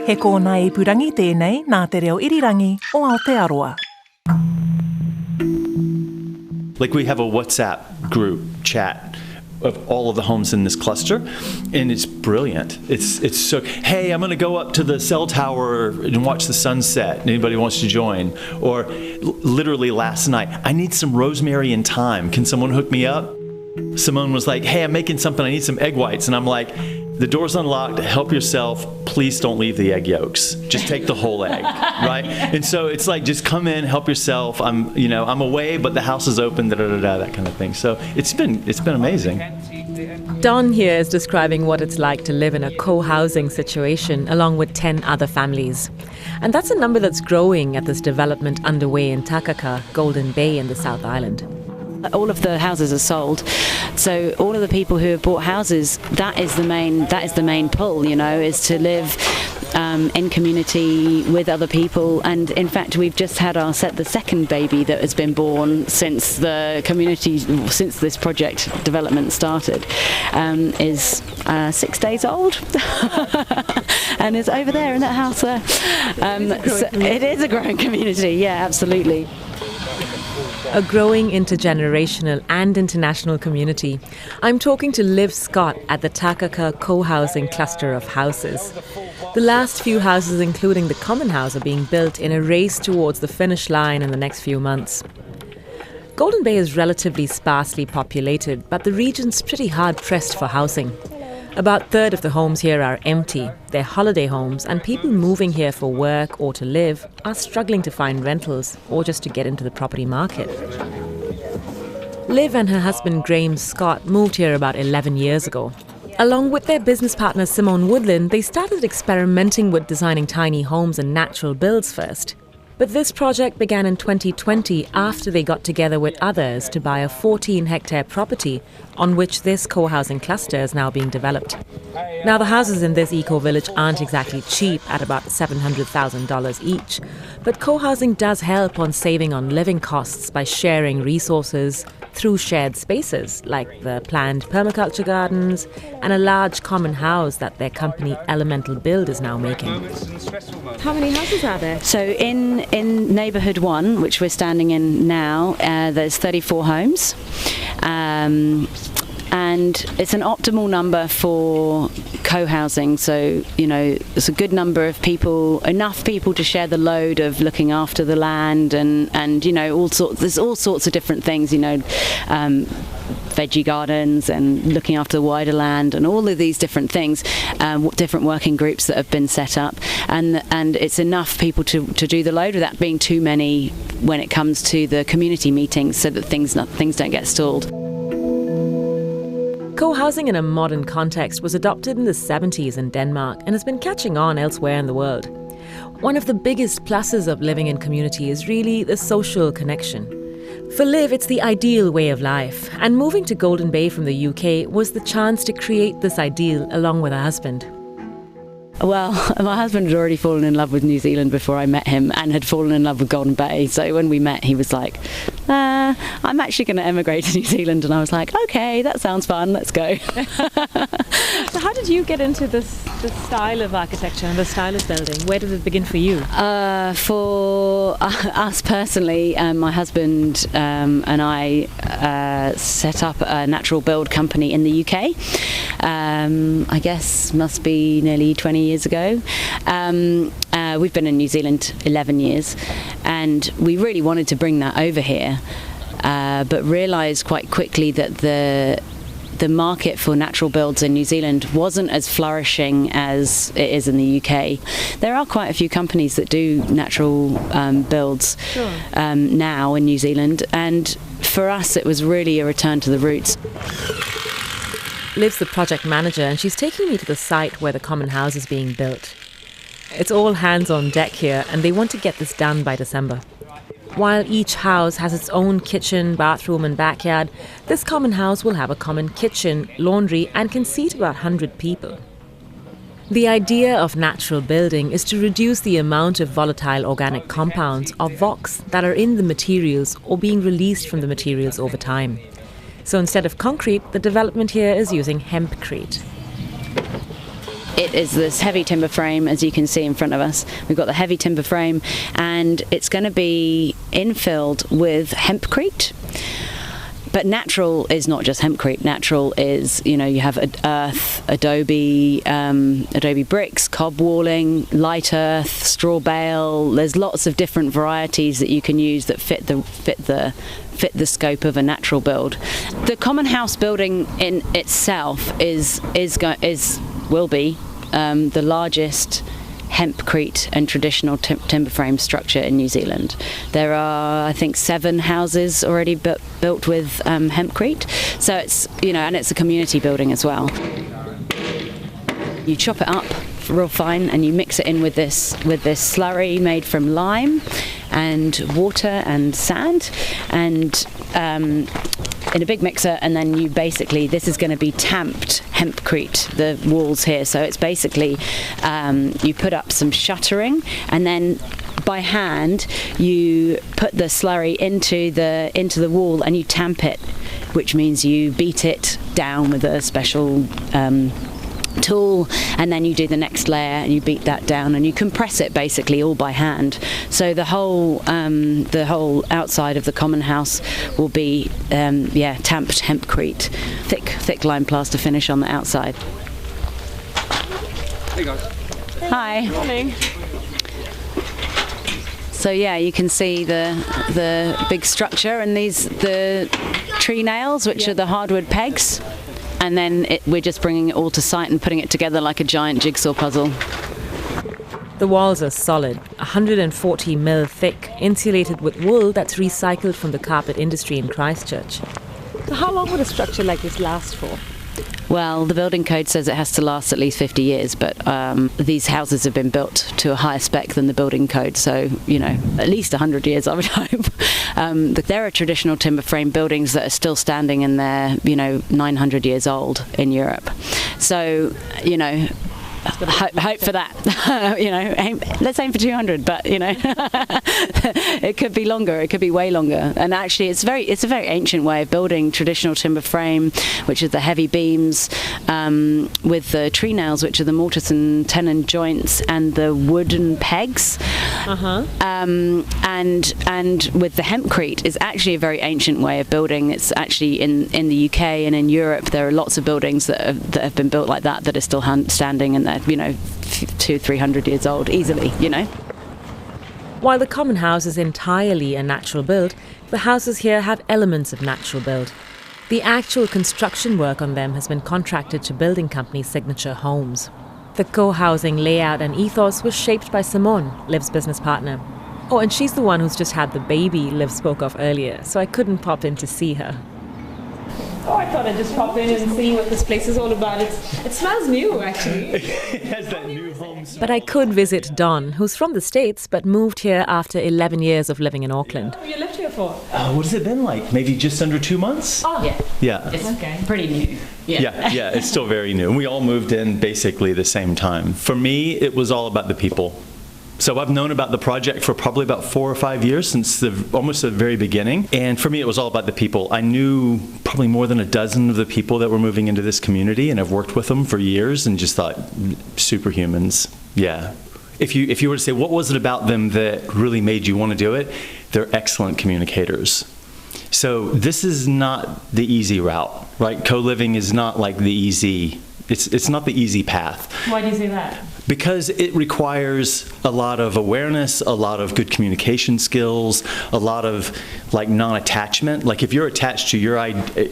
He kōna I purangi tēnei nā te reo irirangi o Aotearoa. Like we have a WhatsApp group chat of all of the homes in this cluster, and it's brilliant. It's so, hey, I'm going to go up to the cell tower and watch the sunset. Anybody wants to join? Or literally last night, I need some rosemary and thyme. Can someone hook me up? Simone was like, hey, I'm making something. I need some egg whites. And I'm like, the door's unlocked. Help yourself. Please don't leave the egg yolks. Just take the whole egg, right? And so it's like, just come in, help yourself. I'm away, but the house is open, that kind of thing. So it's been amazing. Don here is describing what it's like to live in a co-housing situation along with 10 other families. And that's a number that's growing at this development underway in Takaka, Golden Bay in the South Island. All of the houses are sold, so all of the people who have bought houses, that is the main pull, is to live in community with other people. And in fact, we've just had the second baby that has been born since this project development started, is 6 days old and is over there in that house there. So it is a growing community, yeah, absolutely. A growing intergenerational and international community. I'm talking to Liv Scott at the Takaka co-housing cluster of houses. The last few houses, including the common house, are being built in a race towards the finish line in the next few months. Golden Bay is relatively sparsely populated, but the region's pretty hard-pressed for housing. About a third of the homes here are empty. They're holiday homes, and people moving here for work or to live are struggling to find rentals or just to get into the property market. Liv and her husband Graham Scott moved here about 11 years ago. Along with their business partner Simone Woodland, they started experimenting with designing tiny homes and natural builds first. But this project began in 2020 after they got together with others to buy a 14-hectare property on which this co-housing cluster is now being developed. Now, the houses in this eco-village aren't exactly cheap at about $700,000 each, but co-housing does help on saving on living costs by sharing resources through shared spaces like the planned permaculture gardens and a large common house that their company Elemental Build is now making. How many houses are there? So in Neighbourhood 1, which we're standing in now, there's 34 homes. And it's an optimal number for co-housing, so it's a good number of people, enough people to share the load of looking after the land, and there's all sorts of different things, veggie gardens and looking after the wider land and all of these different things, different working groups that have been set up, and it's enough people to do the load without being too many when it comes to the community meetings, so that things don't get stalled. Co-housing in a modern context was adopted in the 70s in Denmark and has been catching on elsewhere in the world. One of the biggest pluses of living in community is really the social connection. For Liv, it's the ideal way of life, and moving to Golden Bay from the UK was the chance to create this ideal along with her husband. Well, my husband had already fallen in love with New Zealand before I met him, and had fallen in love with Golden Bay. So when we met, he was like, I'm actually going to emigrate to New Zealand. And I was like, okay, that sounds fun, let's go. So how did you get into this style of architecture and the style of building? Where did it begin for you? For us personally, my husband and I set up a natural build company in the UK. I guess must be nearly 20 years ago. We've been in New Zealand 11 years, and we really wanted to bring that over here, but realised quite quickly that the market for natural builds in New Zealand wasn't as flourishing as it is in the UK. There are quite a few companies that do natural builds now in New Zealand, and for us it was really a return to the roots. Liv's the project manager, and she's taking me to the site where the common house is being built. It's all hands on deck here, and they want to get this done by December. While each house has its own kitchen, bathroom and backyard, this common house will have a common kitchen, laundry, and can seat about 100 people. The idea of natural building is to reduce the amount of volatile organic compounds, or VOCs, that are in the materials or being released from the materials over time. So instead of concrete, the development here is using hempcrete. it is this heavy timber frame, as you can see in front of us. We've got the heavy timber frame, and it's going to be infilled with hempcrete. But natural is not just hempcrete. Natural is, you have earth, adobe bricks, cob walling, light earth, straw bale. There's lots of different varieties that you can use that fit the scope of a natural build. The common house building in itself will be the largest hempcrete and traditional timber frame structure in New Zealand. There are, I think, 7 houses already built with hempcrete. So it's, and it's a community building as well. You chop it up real fine and you mix it in with this slurry made from lime and water and sand, and in a big mixer, and then this is going to be tamped hempcrete, the walls here. So it's basically you put up some shuttering, and then by hand you put the slurry into the wall and you tamp it, which means you beat it down with a special tool, and then you do the next layer and you beat that down and you compress it basically all by hand. So the whole outside of the common house will be tamped hempcrete, thick lime plaster finish on the outside. Hey guys. Hi. Morning. So you can see the big structure, and the tree nails, which are the hardwood pegs. And then we're just bringing it all to site and putting it together like a giant jigsaw puzzle. The walls are solid, 140 mil thick, insulated with wool that's recycled from the carpet industry in Christchurch. So how long would a structure like this last for? Well, the building code says it has to last at least 50 years, but these houses have been built to a higher spec than the building code, so, at least 100 years, I would hope. There are traditional timber frame buildings that are still standing, and they're, 900 years old in Europe. So, hope for that. Let's aim for 200, but it could be longer. It could be way longer. And actually, it's a very ancient way of building traditional timber frame, which is the heavy beams with the tree nails, which are the mortise and tenon joints, and the wooden pegs. And with the hempcrete is actually a very ancient way of building. It's actually in the UK and in Europe there are lots of buildings that have been built like that are still standing, and they're 200-300 years old easily. While the common house is entirely a natural build, the houses here have elements of natural build. The actual construction work on them has been contracted to building company Signature Homes. The co-housing layout and ethos was shaped by Simone, Liv's business partner. Oh, and she's the one who's just had the baby Liv spoke of earlier, so I couldn't pop in to see her. Oh, I thought I'd just pop in and see what this place is all about. It smells new, actually. It has that new home smell. But I could visit Don, who's from the States but moved here after 11 years of living in Auckland. You lived here for? What has it been like? Maybe just under 2 months? Oh, yeah. Yeah. It's pretty new. Yeah, it's still very new. And we all moved in basically the same time. For me, it was all about the people. So I've known about the project for probably about 4 or 5 years, since almost the very beginning. And for me, it was all about the people. I knew probably more than a dozen of the people that were moving into this community, and I've worked with them for years and just thought, superhumans. Yeah. If you were to say, what was it about them that really made you want to do it? They're excellent communicators. So this is not the easy route, right? Co-living is not like the easy, it's not the easy path. Why do you say that? Because it requires a lot of awareness, a lot of good communication skills, a lot of non-attachment. Like if you're attached to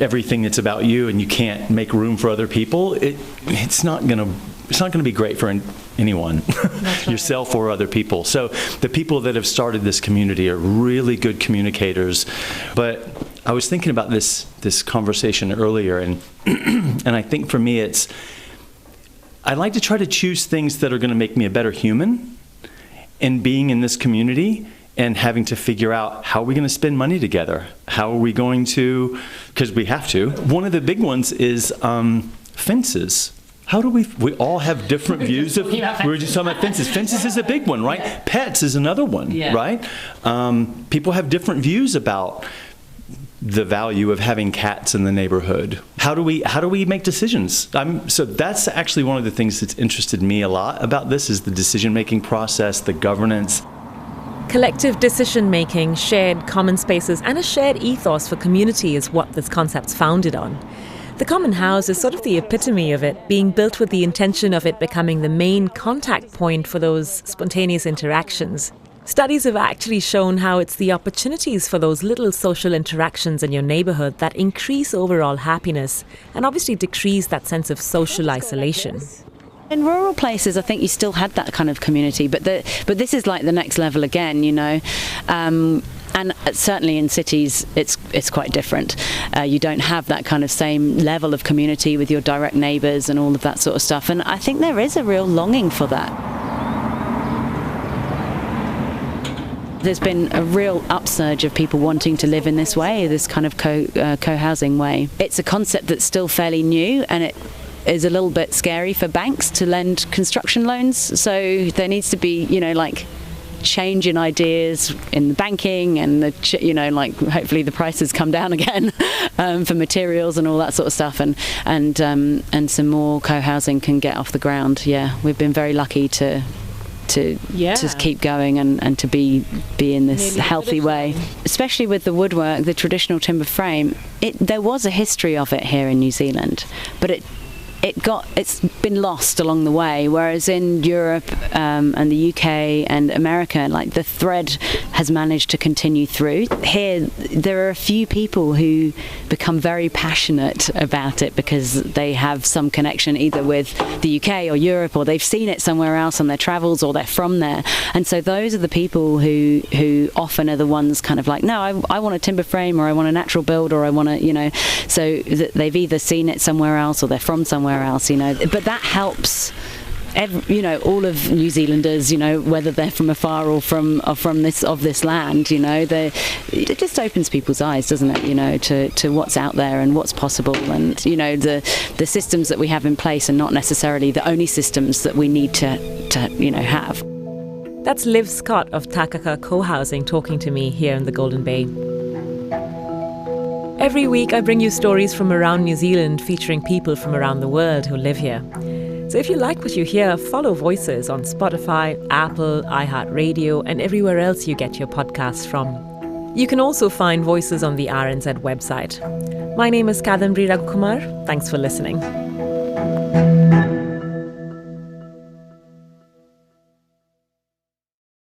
everything that's about you and you can't make room for other people, it's not going to be great for anyone, yourself or other people. So the people that have started this community are really good communicators. But I was thinking about this conversation earlier, and and I think for me I like to try to choose things that are going to make me a better human, and being in this community and having to figure out how are we going to spend money together? How are we going to, because we have to. One of the big ones is fences. How do we all have different views of, we were just talking about fences. Fences is a big one, right? Pets is another one, right? People have different views about the value of having cats in the neighborhood? How do we make decisions? So that's actually one of the things that's interested me a lot about this, is the decision-making process, the governance. Collective decision-making, shared common spaces, and a shared ethos for community is what this concept's founded on. The Common House is sort of the epitome of it, being built with the intention of it becoming the main contact point for those spontaneous interactions. Studies have actually shown how it's the opportunities for those little social interactions in your neighbourhood that increase overall happiness and obviously decrease that sense of social isolation. In rural places, I think you still had that kind of community, but this is like the next level again, you know. And certainly in cities, it's quite different. You don't have that kind of same level of community with your direct neighbours and all of that sort of stuff. And I think there is a real longing for that. There's been a real upsurge of people wanting to live in this way, this kind of co-housing way. It's a concept that's still fairly new, and it is a little bit scary for banks to lend construction loans. So there needs to be, you know, like change in ideas in the banking, and hopefully the prices come down again for materials and all that sort of stuff, and some more co-housing can get off the ground. Yeah, we've been very lucky to keep going and to be in this healthy way, especially with the woodwork, the traditional timber frame. There was a history of it here in New Zealand, but it's been lost along the way, whereas in Europe and the UK and America, like, the thread has managed to continue through. Here there are a few people who become very passionate about it because they have some connection either with the UK or Europe, or they've seen it somewhere else on their travels, or they're from there, and so those are the people who often are the ones kind of like, no, I want a timber frame, or I want a natural build, or I want to, you know, so they've either seen it somewhere else or they're from somewhere else, you know. But that helps all of New Zealanders, you know, whether they're from afar or from this land, you know, it just opens people's eyes, doesn't it, you know, to what's out there and what's possible, and, you know, the systems that we have in place are not necessarily the only systems that we need to you know, have. That's Liv Scott of Takaka Co-housing talking to me here in the Golden Bay. Every week I bring you stories from around New Zealand featuring people from around the world who live here. So if you like what you hear, follow Voices on Spotify, Apple, iHeartRadio, and everywhere else you get your podcasts from. You can also find Voices on the RNZ website. My name is Kadambari Raghukumar. Thanks for listening.